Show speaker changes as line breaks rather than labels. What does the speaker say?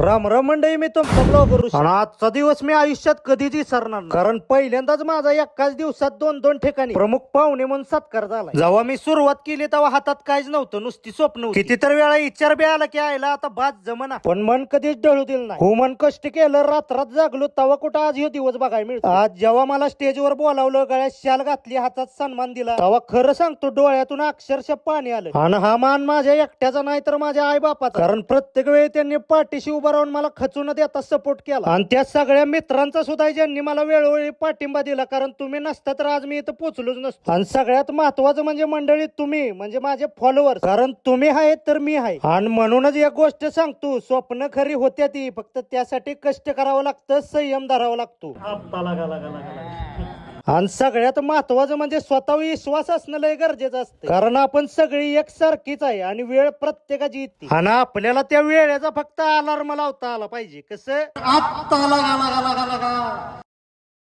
राम राम मंडळी, मी तुमचा ब्लॉगर ऋषी. आणि आजचा दिवस मी आयुष्यात कधीच विसरणार नाही, कारण पहिल्यांदाच माझा एकाच दिवसात दोन ठिकाणी प्रमुख पाहुणे म्हणून सत्कार झाला. जेव्हा मी सुरुवात केली तेव्हा हातात काहीच नव्हतं, नुसती स्वप्न होती. कितीतर वेळा विचार बी आला की आयला आता बाज जमना, पण मन कधीच ढळू दिलं नाही. हो, मन कष्ट केलं, रात्रात जागलो, तेव्हा कुठं आज हे दिवस बघायला मिळतो. आज जेव्हा मला स्टेजवर बोलावलं, गळ्यात शाल घातली, हातात सन्मान दिला, तेव्हा खरं सांगतो डोळ्यातून अक्षरशः पाणी आलं. आणि हा मान माझ्या एकट्याचा नाही तर माझ्या आई बापाचा, कारण प्रत्येक वेळी त्यांनी पाठीशी उभा राहून मला खचून देता सपोर्ट केला. आणि त्या सगळ्या मित्रांचा सुद्धा ज्यांनी मला वेळोवेळी पाठिंबा दिला, कारण तुम्ही नसता तर आज मी इथं पोहोचलोच नसतो. आणि सगळ्यात महत्वाचं म्हणजे मंडळी तुम्ही, म्हणजे माझे फॉलोअर्स, कारण तुम्ही आहेत तर मी आहे. आणि म्हणूनच एक गोष्ट सांगतो, स्वप्न खरी होत्या ती, फक्त त्यासाठी कष्ट करावं लागतं, संयम धरावा लागतो. आणि सगळ्यात महत्वाचं म्हणजे स्वतः विश्वास असणं लय गरजेचं असतं, कारण आपण सगळी एकसारखीच आहे आणि वेळ प्रत्येकाची येते. आणि आपल्याला त्या वेळेचा फक्त अलार्म लावता आला पाहिजे. कसं आत्ता